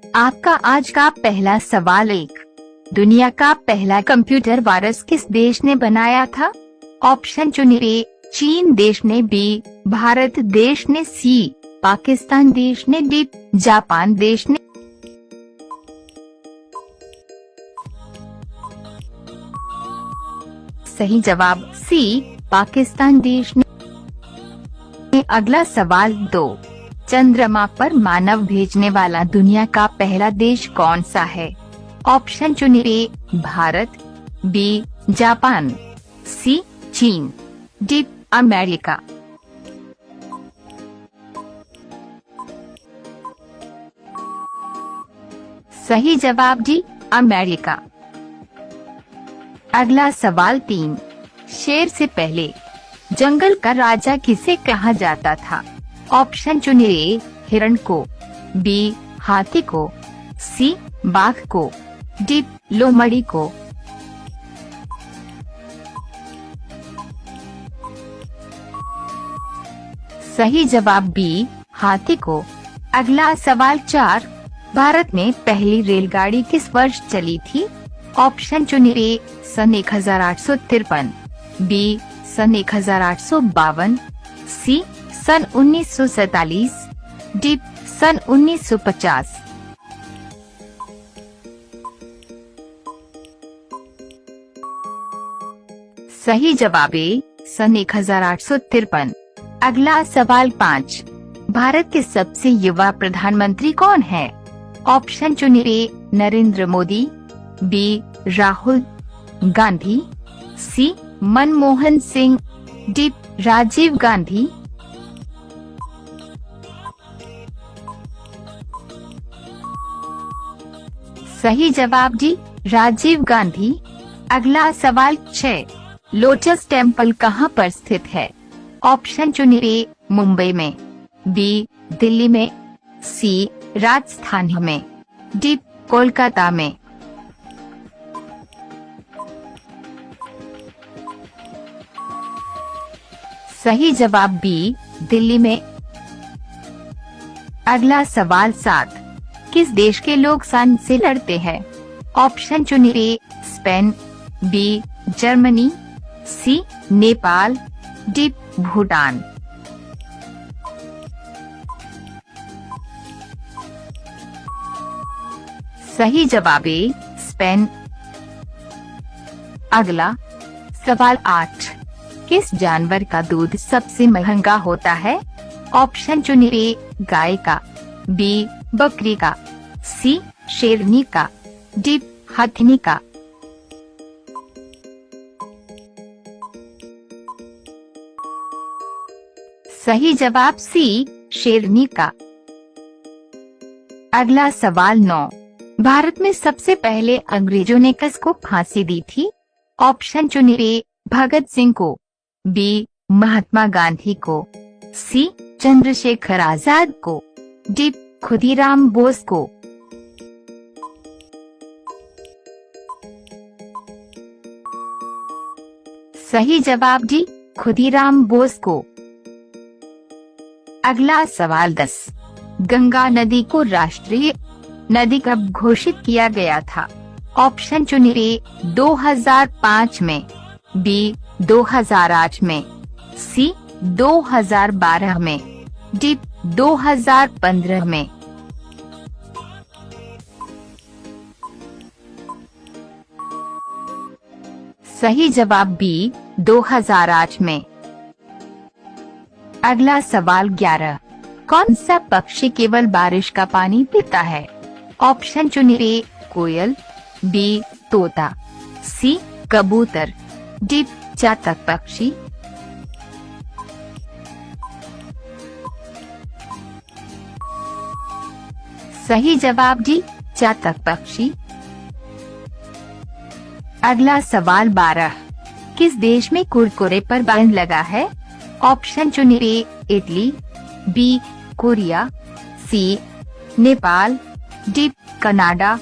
आपका आज का पहला सवाल एक, दुनिया का पहला कंप्यूटर वायरस किस देश ने बनाया था? ऑप्शन चुनिए। ए चीन देश ने, बी भारत देश ने, सी पाकिस्तान देश ने, डी जापान देश ने। सही जवाब सी पाकिस्तान देश ने। अगला सवाल 2, चंद्रमा पर मानव भेजने वाला दुनिया का पहला देश कौन सा है? ऑप्शन चुनिए। ए भारत, बी जापान, सी चीन, डी अमेरिका। सही जवाब डी अमेरिका। अगला सवाल 3, शेर से पहले जंगल का राजा किसे कहा जाता था? ऑप्शन चुनिए। ए हिरण को, बी हाथी को, सी बाघ को, डी लोमड़ी को। सही जवाब बी हाथी को। अगला सवाल 4, भारत में पहली रेलगाड़ी किस वर्ष चली थी? ऑप्शन चुनिए। ए सन 1853, बी सन 1852, सी सन 1947, डी सन 1950। सही जवाब ए सन 1853। अगला सवाल 5, भारत के सबसे युवा प्रधानमंत्री कौन है? ऑप्शन चुनिए। ए नरेंद्र मोदी, बी राहुल गांधी, सी मनमोहन सिंह, डी राजीव गांधी। सही जवाब डी राजीव गांधी। अगला सवाल 6, लोटस टेम्पल कहाँ पर स्थित है? ऑप्शन चुनिए। ए मुंबई में, बी दिल्ली में, सी राजस्थान में, डी कोलकाता में। सही जवाब बी दिल्ली में। अगला सवाल 7, किस देश के लोग सन से लड़ते हैं? ऑप्शन चुनिए। A Spain, B Germany, C Nepal, D Bhutan. सही जवाब ए स्पेन। अगला सवाल 8, किस जानवर का दूध सबसे महंगा होता है? ऑप्शन चुनिए। ए गाय का, बी बकरी का, सी शेरनी का, डी हथिनी का। सही जवाब सी शेरनी का। अगला सवाल 9, भारत में सबसे पहले अंग्रेजों ने किसको फांसी दी थी? ऑप्शन चुनिए। ए भगत सिंह को, बी महात्मा गांधी को, सी चंद्रशेखर आजाद को, डी खुदीराम बोस को। सही जवाब डी खुदीराम बोस को। अगला सवाल 10, गंगा नदी को राष्ट्रीय नदी कब घोषित किया गया था? ऑप्शन चुनिए। ए 2005 में, बी 2008 में, सी 2012 में, डी 2015 में। सही जवाब बी 2008 में। अगला सवाल 11, कौन सा पक्षी केवल बारिश का पानी पीता है? ऑप्शन चुनिए। ए कोयल, बी तोता, सी कबूतर, डी चातक पक्षी। सही जवाब डी चातक पक्षी। अगला सवाल 12, किस देश में कुरकुरे पर बैन लगा है? ऑप्शन चुनिए। A Italy, B Korea, C Nepal, D Canada.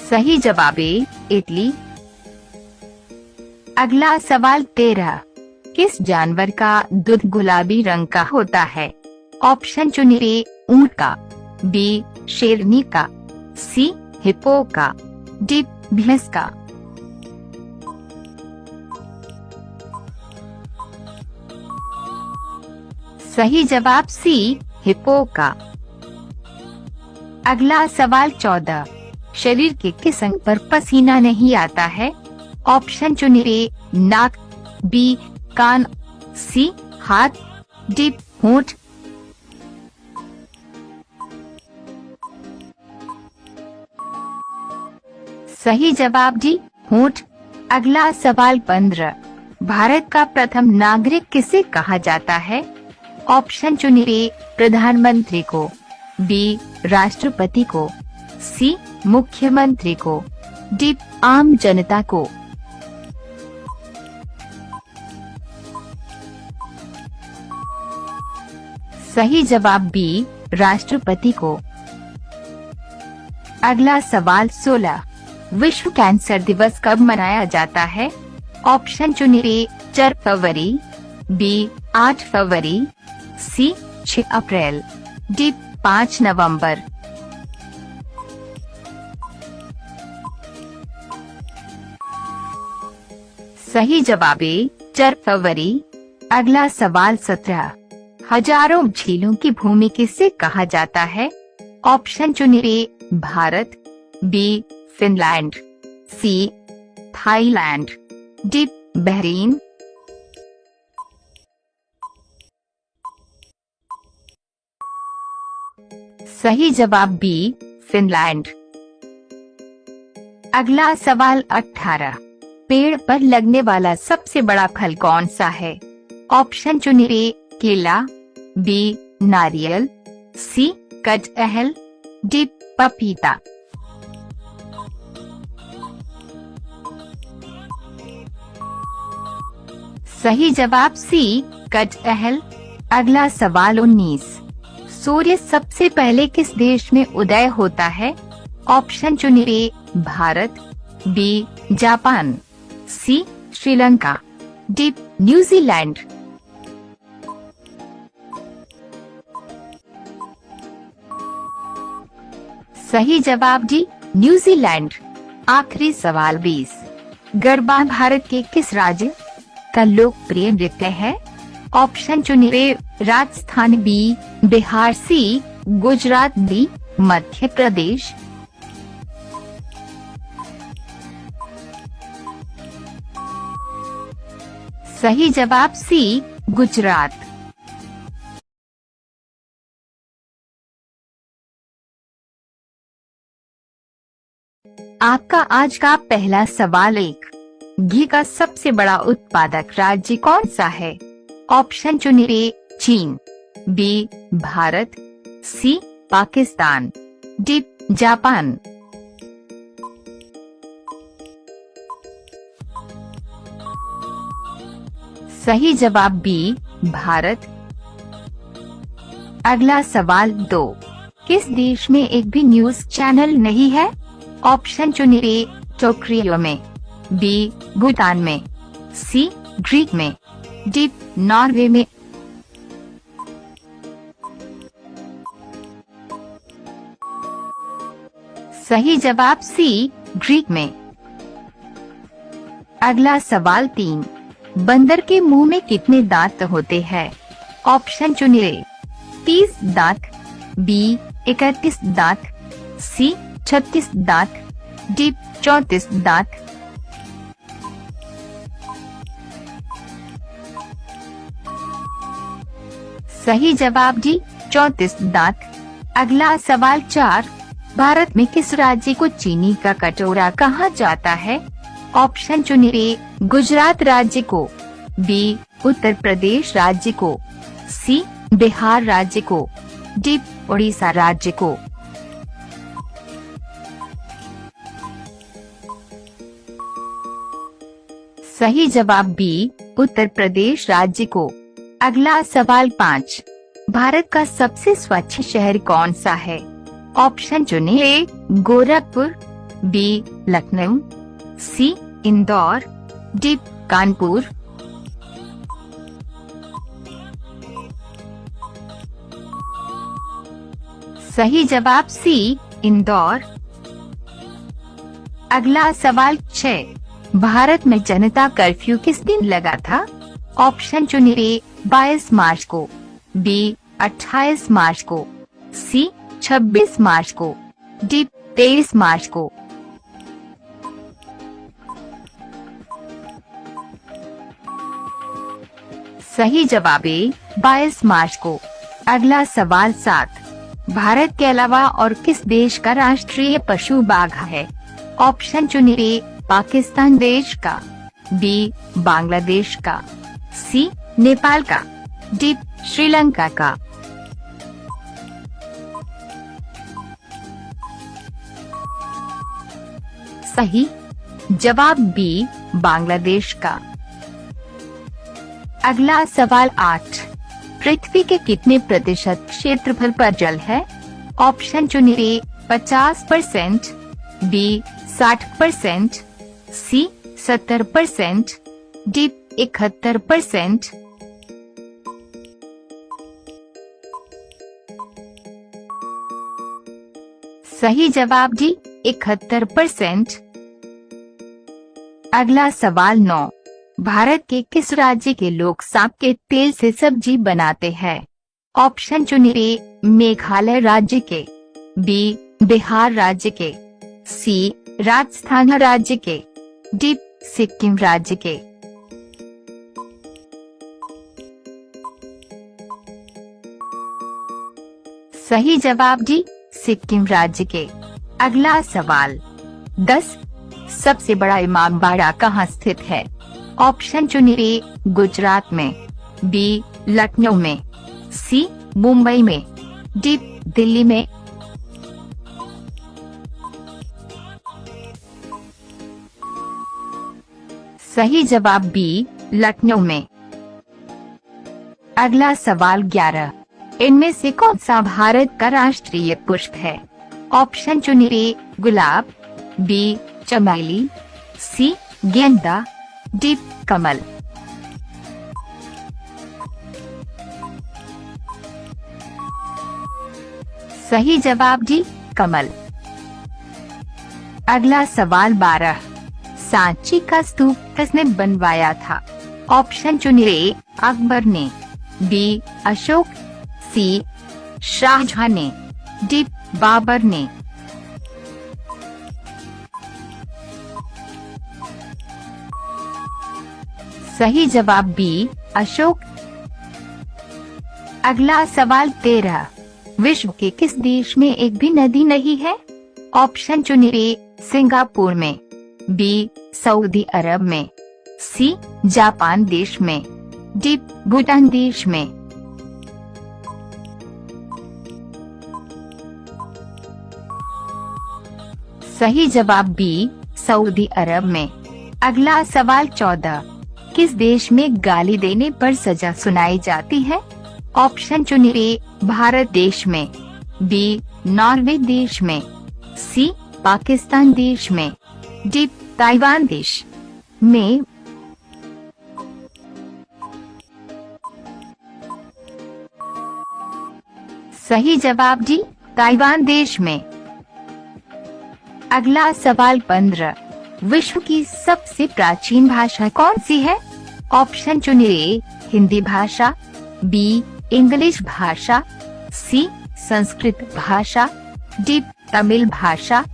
सही जवाब ए इटली। अगला सवाल 13, किस जानवर का दूध गुलाबी रंग का होता है? ऑप्शन चुनिए। ऊंट का, बी शेरनी का, सी हिप्पो का, डी भैंस का। सही जवाब सी हिप्पो का। अगला सवाल 14। शरीर के किस अंग पर पसीना नहीं आता है? ऑप्शन चुनिए। नाक, बी कान, सी हाथ, डी होंठ। सही जवाब डी होंठ। अगला सवाल 15। भारत का प्रथम नागरिक किसे कहा जाता है? ऑप्शन चुनिए। प्रधानमंत्री को, बी राष्ट्रपति को, सी मुख्यमंत्री को, डी आम जनता को। सही जवाब बी राष्ट्रपति को। अगला सवाल 16। विश्व कैंसर दिवस कब मनाया जाता है? ऑप्शन चुनिए। 4 फरवरी, बी 8 फरवरी, सी 6 अप्रैल, डी 5 नवंबर। सही जवाब ए 4 फरवरी। अगला सवाल 17। हजारों झीलों की भूमि किसे कहा जाता है? ऑप्शन चुनिए। Bharat, B Finland, C Thailand, D Bahrain. सही जवाब बी फिनलैंड। अगला सवाल 18। पेड़ पर लगने वाला सबसे बड़ा फल कौन सा है? ऑप्शन चुनिए। केला, बी नारियल, सी कटहल, डी पपीता। सही जवाब सी कटहल। अगला सवाल 19। सूर्य सबसे पहले किस देश में उदय होता है? ऑप्शन चुनिए। भारत, बी जापान, सी श्रीलंका, डी न्यूजीलैंड। सही जवाब डी न्यूजीलैंड। आखिरी सवाल 20। गरबा भारत के किस राज्य का लोकप्रिय नृत्य है? ऑप्शन चुनिए। राजस्थान, बी बिहार, सी गुजरात, डी मध्य प्रदेश। सही जवाब सी गुजरात। आपका आज का पहला सवाल 1। घी का सबसे बड़ा उत्पादक राज्य कौन सा है? ऑप्शन चुनिए। चीन, बी भारत, सी पाकिस्तान, डी जापान। सही जवाब बी भारत। अगला सवाल 2। किस देश में एक भी न्यूज चैनल नहीं है? ऑप्शन चुनिए। टोक्यो में, बी भूटान में, सी ग्रीक में, डी नॉर्वे में। सही जवाब सी ग्रीक में। अगला सवाल 3। बंदर के मुंह में कितने दांत होते हैं? ऑप्शन चुनिए। 30 दांत, बी 31 दांत, सी 36 दांत, डी 34 दांत। सही जवाब डी 34 दांत। अगला सवाल 4। भारत में किस राज्य को चीनी का कटोरा कहा जाता है? ऑप्शन चुनिए। गुजरात राज्य को, बी उत्तर प्रदेश राज्य को, सी बिहार राज्य को, डी उड़ीसा राज्य को। सही जवाब बी उत्तर प्रदेश राज्य को। अगला सवाल 5। भारत का सबसे स्वच्छ शहर कौन सा है? ऑप्शन चुनिए। गोरखपुर, बी लखनऊ, सी इंदौर, डी कानपुर। सही जवाब सी, इंदौर। अगला सवाल 6, भारत में जनता कर्फ्यू किस दिन लगा था? ऑप्शन चुनिए। 22 मार्च को, बी 28 मार्च को, सी 26 मार्च को, डी 23 मार्च को। सही जवाब ए, 22 मार्च को। अगला सवाल 7, भारत के अलावा और किस देश का राष्ट्रीय पशु बाघ है? ऑप्शन चुनिए। पाकिस्तान देश का, बी बांग्लादेश का, सी नेपाल का, डी श्रीलंका का। सही जवाब बी, बांग्लादेश का। अगला सवाल 8, पृथ्वी के कितने प्रतिशत क्षेत्रफल पर जल है? ऑप्शन चुनिए। 50%, बी 60%, सी 70%, डी 71%। सही जवाब डी, 71%। अगला सवाल 9, भारत के किस राज्य के लोग सांप के तेल से सब्जी बनाते हैं? ऑप्शन चुनिए। मेघालय राज्य के, बी बिहार राज्य के, सी राजस्थान राज्य के, डी सिक्किम राज्य के। सही जवाब डी, सिक्किम राज्य के। अगला सवाल 10, सबसे बड़ा इमामबाड़ा कहाँ स्थित है? ऑप्शन चुनिए। गुजरात में, बी लखनऊ में, सी मुंबई में, डी दिल्ली में। सही जवाब बी, लखनऊ में। अगला सवाल 11, इनमें से कौन सा भारत का राष्ट्रीय पुष्प है? ऑप्शन चुनिए। गुलाब, बी चमेली, सी गेंदा, डी कमल। सही जवाब डी, कमल। अगला सवाल 12, सांची का स्तूप किसने बनवाया था? ऑप्शन चुनिए। अकबर ने, बी अशोक, सी शाहजहां ने, डी बाबर ने। सही जवाब बी, अशोक। अगला सवाल 13, विश्व के किस देश में एक भी नदी नहीं है? ऑप्शन चुनिए। सिंगापुर में, बी सऊदी अरब में, सी जापान देश में, डी भूटान देश में। सही जवाब बी, सऊदी अरब में। अगला सवाल 14, किस देश में गाली देने पर सजा सुनाई जाती है? ऑप्शन चुनिए। भारत देश में, बी नॉर्वे देश में, सी पाकिस्तान देश में, डी ताइवान देश में। सही जवाब डी, ताइवान देश में। अगला सवाल 15, विश्व की सबसे प्राचीन भाषा कौन सी है? ऑप्शन चुनिए। हिंदी भाषा, बी इंग्लिश भाषा, सी संस्कृत भाषा, डी तमिल भाषा।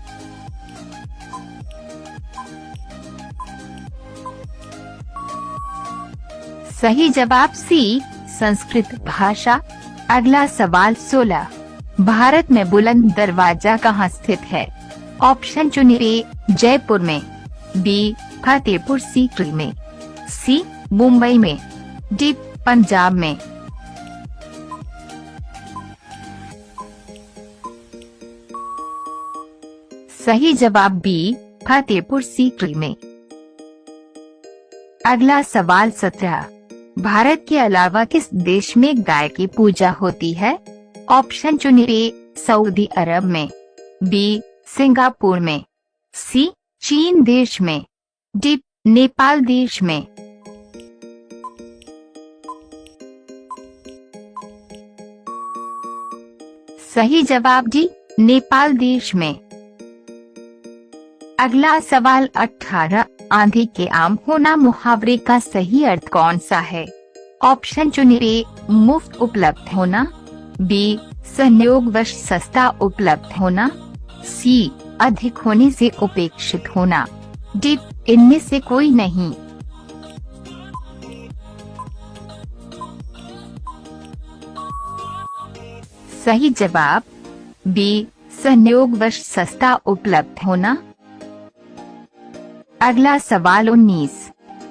सही जवाब सी, संस्कृत भाषा। अगला सवाल 16, भारत में बुलंद दरवाजा कहाँ स्थित है? ऑप्शन चुनिए। जयपुर में, बी फतेहपुर सीकरी में, सी मुंबई में, डी पंजाब में। सही जवाब बी, फतेहपुर सीकरी में। अगला सवाल 17, भारत के अलावा किस देश में गाय की पूजा होती है? ऑप्शन चुनिए। सऊदी अरब में, बी सिंगापुर में, सी चीन देश में, डी नेपाल देश में। सही जवाब डी, नेपाल देश में। अगला सवाल 18, आंधी के आम होना मुहावरे का सही अर्थ कौन सा है? ऑप्शन चुनिए। ए, मुफ्त उपलब्ध होना, बी, संयोगवश सस्ता उपलब्ध होना, सी, अधिक होने से उपेक्षित होना, डी, इनमें से कोई नहीं। सही जवाब बी, संयोगवश सस्ता उपलब्ध होना। अगला सवाल 19,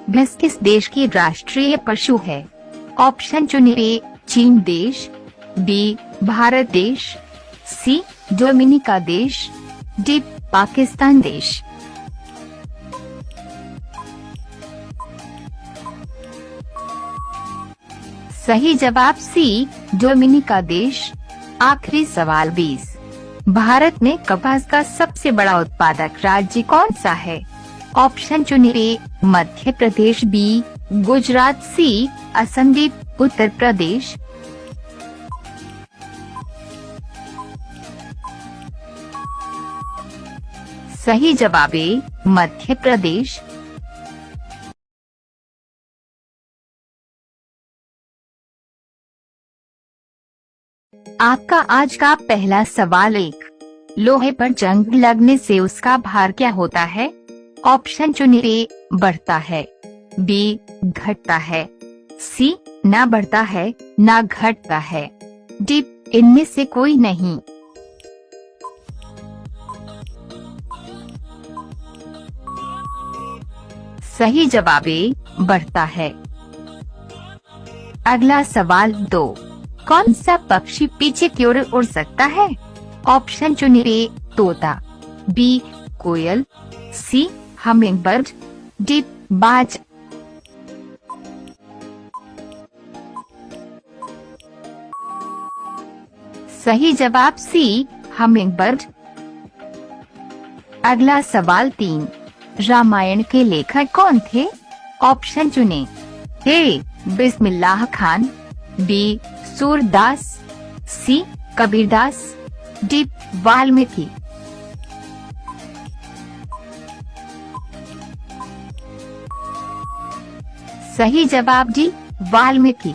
भैंस किस देश की राष्ट्रीय पशु है? ऑप्शन चुनिए। ए, चीन देश, बी, भारत देश, सी, डोमिनिका देश, डी, पाकिस्तान देश। सही जवाब सी, डोमिनिका देश। आखिरी सवाल 20, भारत में कपास का सबसे बड़ा उत्पादक राज्य कौन सा है? ऑप्शन चुनिए। ए, मध्य प्रदेश, बी, गुजरात, सी, असम, डी, उत्तर प्रदेश। सही जवाब ए, मध्य प्रदेश। आपका आज का पहला सवाल, एक लोहे पर जंग लगने से उसका भार क्या होता है? ऑप्शन चुनिए। ए, बढ़ता है, बी, घटता है, सी, ना बढ़ता है ना घटता है, डी, इनमें से कोई नहीं। सही जवाब ए, बढ़ता है। अगला सवाल 2, कौन सा पक्षी पीछे की ओर उड़ सकता है? ऑप्शन चुनिए। ए, तोता, बी, कोयल, सी, हमिंगबर्ड, डी, बाज। सही जवाब सी, हमिंगबर्ड। अगला सवाल 3, रामायण के लेखक कौन थे? ऑप्शन चुने। ए, बिस्मिल्लाह खान, बी, सूरदास, सी, कबीरदास, डी, वाल्मीकि। सही जवाब डी, वाल्मीकि।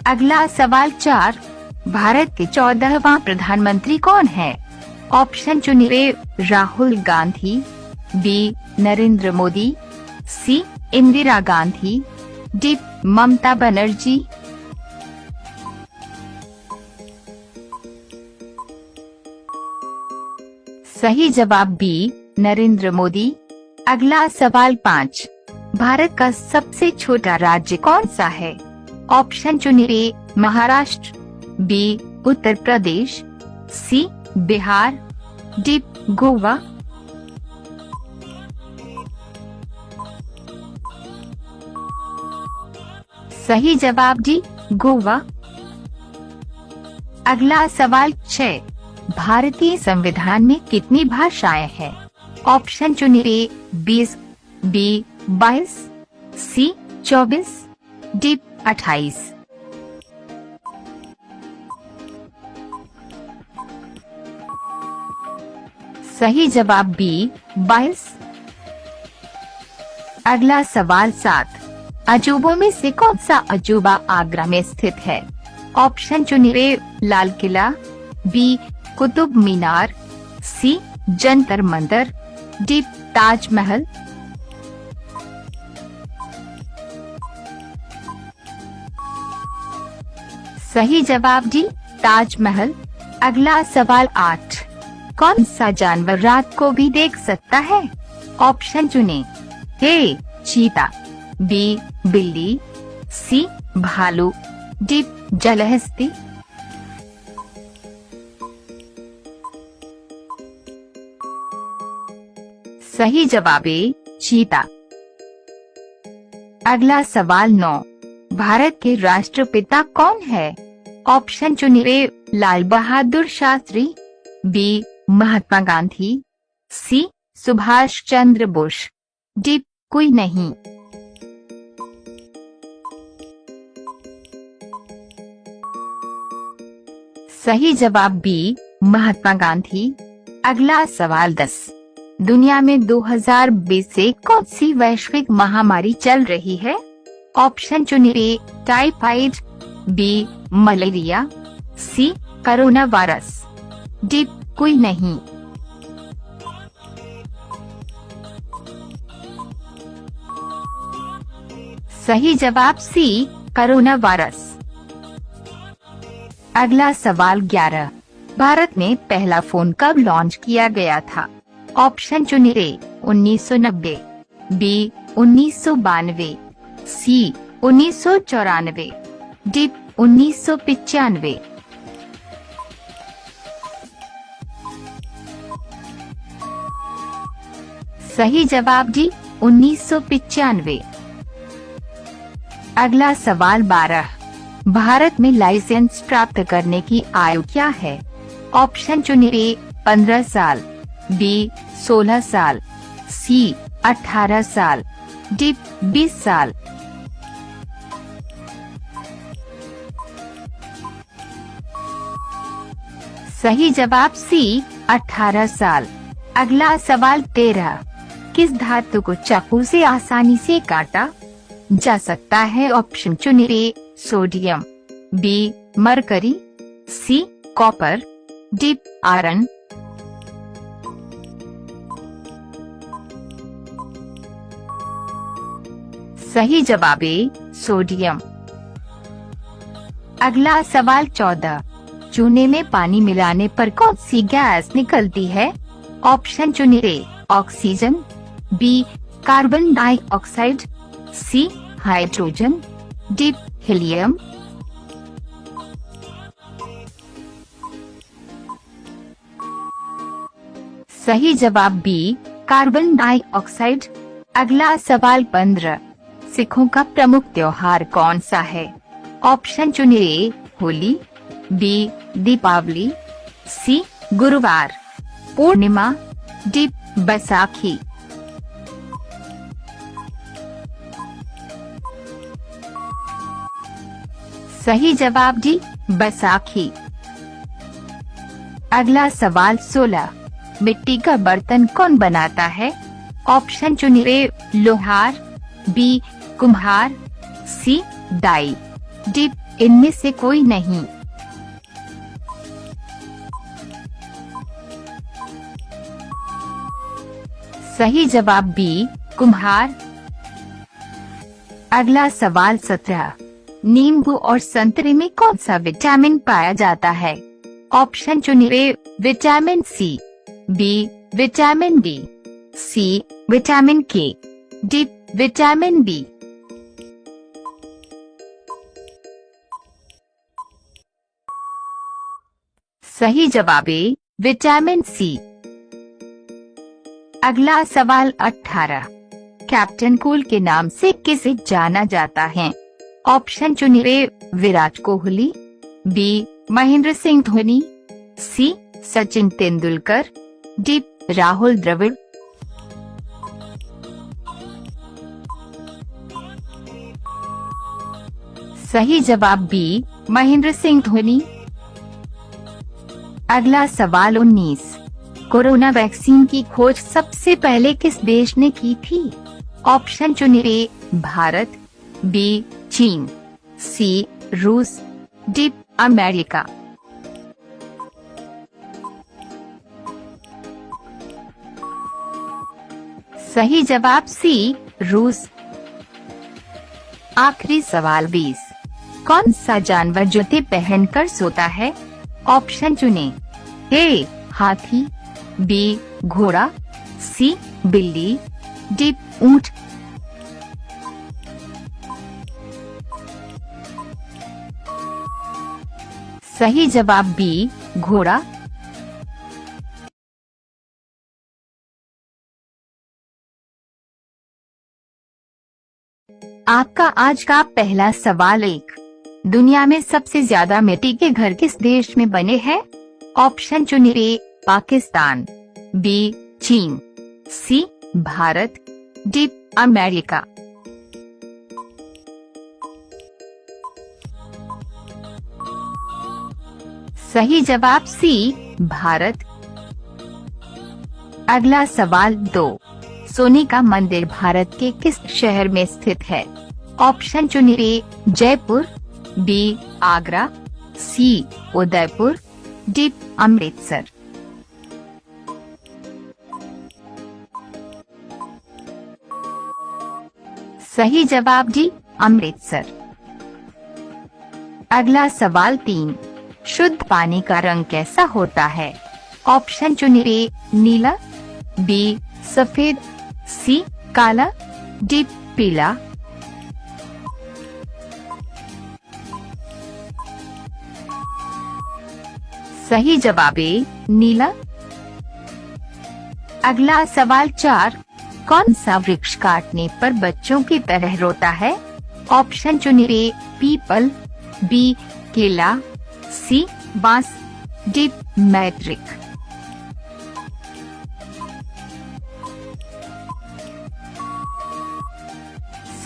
अगला सवाल 4, भारत के 14वां प्रधानमंत्री कौन है? ऑप्शन चुनिए। राहुल गांधी, बी, नरेंद्र मोदी, सी, इंदिरा गांधी, डी, ममता बनर्जी। सही जवाब बी, नरेंद्र मोदी। अगला सवाल 5, भारत का सबसे छोटा राज्य कौन सा है? ऑप्शन चुनिए। महाराष्ट्र, बी, उत्तर प्रदेश, सी, बिहार, डी, गोवा। सही जवाब डी, गोवा। अगला सवाल 6, भारतीय संविधान में कितनी भाषाएं हैं? ऑप्शन चुनिए। 20, बी, 22, सी, 24, डी, 28। सही जवाब बी, 22। अगला सवाल 7, अजूबों में से कौन सा अजूबा आगरा में स्थित है? ऑप्शन चुनिए। लाल किला, बी, कुतुब मीनार, सी, जंतर मंतर, डी, ताजमहल। सही जवाब डी, ताजमहल। अगला सवाल 8, कौन सा जानवर रात को भी देख सकता है? ऑप्शन चुने। ए, चीता, बी, बिल्ली, सी, भालू, डी, जलहस्ती। सही जवाब ए, चीता। अगला सवाल 9, भारत के राष्ट्रपिता कौन है? ऑप्शन चुनिए। लाल बहादुर शास्त्री, बी, महात्मा गांधी, सी, सुभाष चंद्र बोस, डी, कोई नहीं। सही जवाब बी, महात्मा गांधी। अगला सवाल 10। दुनिया में 2020 से कौन सी वैश्विक महामारी चल रही है? ऑप्शन चुनिए। Typhoid, B malaria, C corona virus, D कोई नहीं। सही जवाब सी, कोरोना वायरस। अगला सवाल 11। भारत में पहला फोन कब लॉन्च किया गया था? ऑप्शन चुनिए। 1990, बी 1992, सी 1994, डी 1995। सही जवाब डी, 1995। अगला सवाल 12। भारत में लाइसेंस प्राप्त करने की आयु क्या है? ऑप्शन चुनिए। 15 साल, बी 16 साल, सी 18 साल, डी 20 साल। सही जवाब सी, 18 साल। अगला सवाल 13। किस धातु को चाकू से आसानी से काटा जा सकता है? ऑप्शन चुनिए। Sodium, B mercury, C copper, D iron. सही जवाब ए, सोडियम। अगला सवाल 14। चूने में पानी मिलाने पर कौन सी गैस निकलती है? ऑप्शन चुनिए। Oxygen, B carbon dioxide, C hydrogen, D helium. सही जवाब बी, कार्बन डाइऑक्साइड। अगला सवाल 15। सिखों का प्रमुख त्योहार कौन सा है? ऑप्शन चुनिए। होली, बी दीपावली, सी गुरुवार पूर्णिमा, डी बैसाखी। सही जवाब डी, बैसाखी। अगला सवाल 16। मिट्टी का बर्तन कौन बनाता है? ऑप्शन चुनिए। लोहार, बी कुम्हार, सी दाई, डी इनमें से कोई नहीं। सही जवाब बी, कुम्हार। अगला सवाल 17। नींबू और संतरे में कौन सा विटामिन पाया जाता है? ऑप्शन चुनिए। Vitamin C, B vitamin D, C vitamin K, D vitamin B. सही जवाब ए, विटामिन सी। अगला सवाल 18। कैप्टन कूल के नाम से किसे जाना जाता है? ऑप्शन चुनिए। विराट कोहली, बी महेंद्र सिंह धोनी, सी सचिन तेंदुलकर, डी राहुल द्रविड़। सही जवाब बी, महेंद्र सिंह धोनी। अगला सवाल 19। कोरोना वैक्सीन की खोज सबसे पहले किस देश ने की थी? ऑप्शन चुनिए। भारत, बी चीन, सी रूस, डी अमेरिका। सही जवाब सी, रूस। आखिरी सवाल 20। कौन सा जानवर जूते पहनकर सोता है? ऑप्शन चुने। ए हाथी, बी घोड़ा, सी बिल्ली, डी ऊंट। सही जवाब बी, घोड़ा। आपका आज का पहला सवाल 1। दुनिया में सबसे ज्यादा मिट्टी के घर किस देश में बने हैं? ऑप्शन चुनिए। पाकिस्तान, बी चीन, सी भारत, डी अमेरिका। सही जवाब सी भारत। अगला सवाल 2, सोने का मंदिर भारत के किस शहर में स्थित है? ऑप्शन चुनिए, जयपुर, बी आगरा, सी उदयपुर, डी अमृतसर। सही जवाब डी अमृतसर। अगला सवाल 3, शुद्ध पानी का रंग कैसा होता है? ऑप्शन चुनिए, नीला, बी सफेद, सी काला, डी पीला। सही जवाब ए नीला। अगला सवाल 4, कौन सा वृक्ष काटने पर बच्चों की तरह रोता है? ऑप्शन चुनिए, पीपल, बी केला, सी बांस, डी मैट्रिक।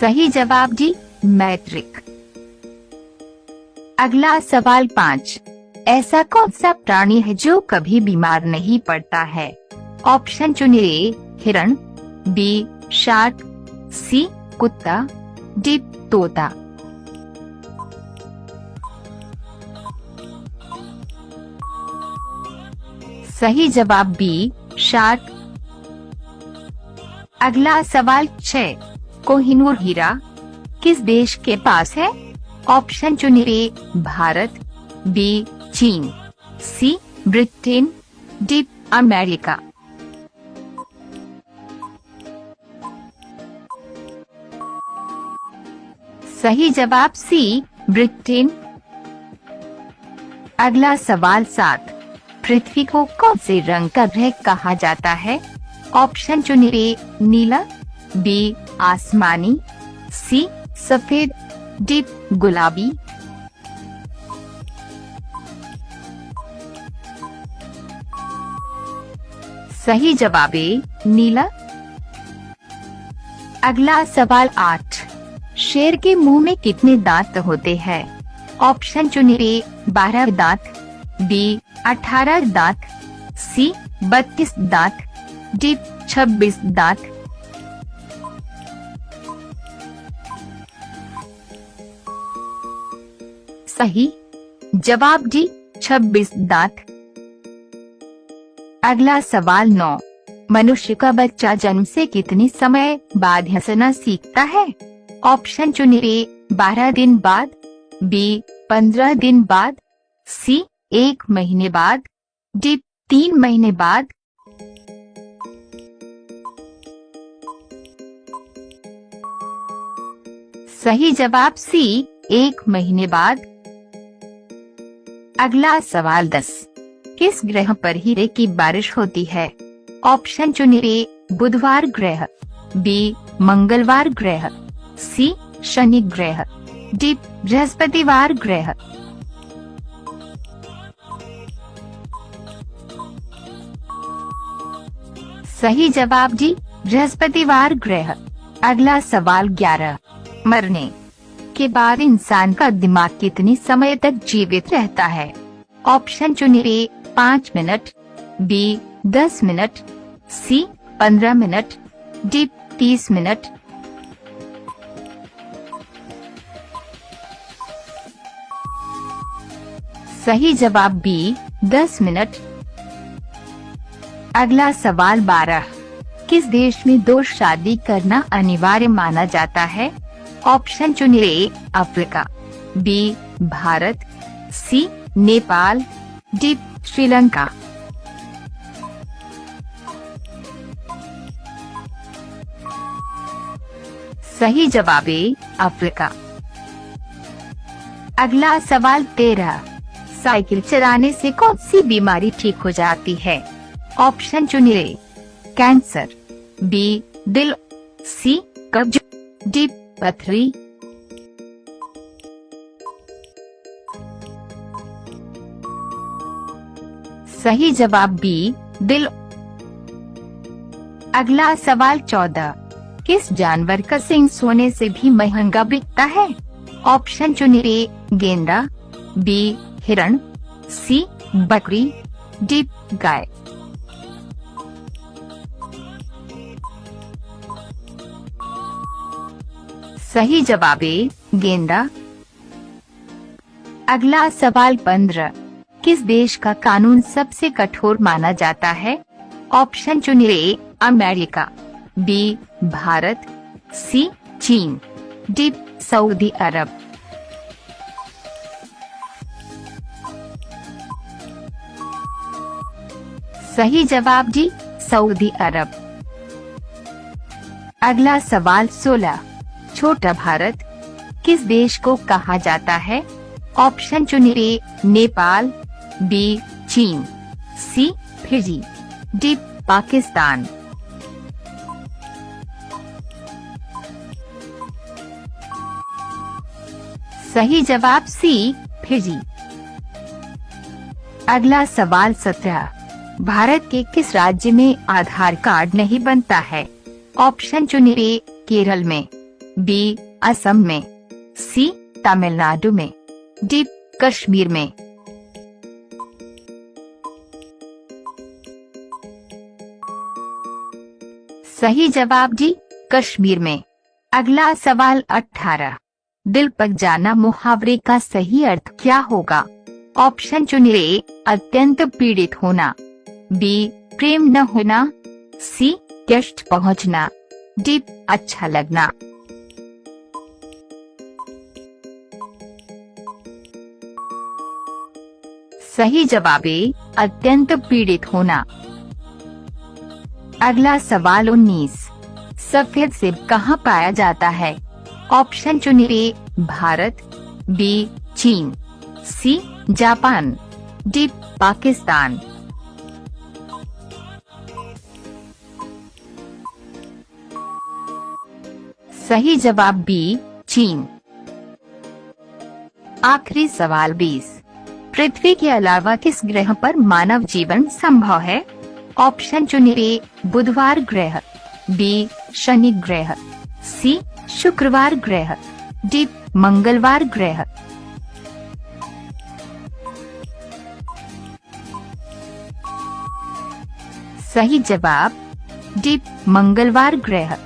सही जवाब डी मैट्रिक। अगला सवाल 5, ऐसा कौन सा प्राणी है जो कभी बीमार नहीं पड़ता है? ऑप्शन चुनिए, हिरण, बी शार्क, सी कुत्ता, डी तोता। सही जवाब बी शार्क। अगला सवाल 6, कोहिनूर हीरा किस देश के पास है? ऑप्शन चुनिए, भारत, बी चीन, सी ब्रिटेन, डी अमेरिका। सही जवाब सी ब्रिटेन। अगला सवाल 7, पृथ्वी को कौन से रंग का ग्रह कहा जाता है? ऑप्शन चुनिए, नीला, बी आसमानी, सी सफेद, डी गुलाबी। सही जवाब ए नीला। अगला सवाल 8, शेर के मुंह में कितने दांत होते हैं? ऑप्शन चुनिए, 12 दांत, बी 18 दांत, सी 32 दांत, डी 26 दांत। सही जवाब डी 26 दांत। अगला सवाल 9, मनुष्य का बच्चा जन्म से कितने समय बाद हंसना सीखता है? ऑप्शन चुनिए, 12 दिन बाद, बी 15 दिन बाद, सी 1 महीने बाद, डी 3 महीने बाद। सही जवाब सी 1 महीने बाद। अगला सवाल 10, किस ग्रह पर हीरे की बारिश होती है? ऑप्शन चुनिए, बुधवार ग्रह, बी मंगलवार ग्रह, सी शनि ग्रह, डी बृहस्पतिवार ग्रह। सही जवाब डी बृहस्पतिवार ग्रह। अगला सवाल 11, मरने के बाद इंसान का दिमाग कितने समय तक जीवित रहता है? ऑप्शन चुनिए, 5 मिनट, बी 10 मिनट, सी 15 मिनट, डी 30 मिनट। सही जवाब बी 10 मिनट। अगला सवाल 12, किस देश में 2 शादी करना अनिवार्य माना जाता है? ऑप्शन चुनिए, अफ्रीका, बी भारत, सी नेपाल, डी श्रीलंका। सही जवाब है अफ्रीका। अगला सवाल 13, साइकिल चलाने से कौन सी बीमारी ठीक हो जाती है? ऑप्शन चुनिए, कैंसर, बी दिल, सी कब्ज, डी पथरी। सही जवाब बी दिल। अगला सवाल 14, किस जानवर का सींग सोने से भी महंगा बिकता है? ऑप्शन चुनिए, गेंडा, बी हिरण, सी बकरी, डी गाय। सही जवाब ए गेंदा। अगला सवाल 15, किस देश का कानून सबसे कठोर माना जाता है? ऑप्शन चुनिए। अमेरिका, बी भारत, सी चीन, डी सऊदी अरब। सही जवाब डी सऊदी अरब। अगला सवाल 16, छोटा भारत किस देश को कहा जाता है? ऑप्शन चुनिए। नेपाल, बी चीन, सी फिजी, डी पाकिस्तान। सही जवाब सी फिजी। अगला सवाल 17, भारत के किस राज्य में आधार कार्ड नहीं बनता है? ऑप्शन चुनिए। केरल में, बी असम में, सी तमिलनाडु में, डी कश्मीर में। सही जवाब डी कश्मीर में। अगला सवाल 18, दिल पक जाना मुहावरे का सही अर्थ क्या होगा? ऑप्शन चुनिए। अत्यंत पीड़ित होना, बी प्रेम न होना, सी कष्ट पहुंचना, डी अच्छा लगना। सही जवाब ए अत्यंत पीड़ित होना। अगला सवाल 19, सफेद सेब कहाँ पाया जाता है? ऑप्शन चुनिए। भारत, बी चीन, सी जापान, डी पाकिस्तान। सही जवाब बी चीन। आखिरी सवाल 20, पृथ्वी के अलावा किस ग्रह पर मानव जीवन संभव है? ऑप्शन चुनिए। बुधवार ग्रह, बी शनि ग्रह, सी शुक्रवार ग्रह, डी मंगलवार ग्रह। सही जवाब डी मंगलवार ग्रह।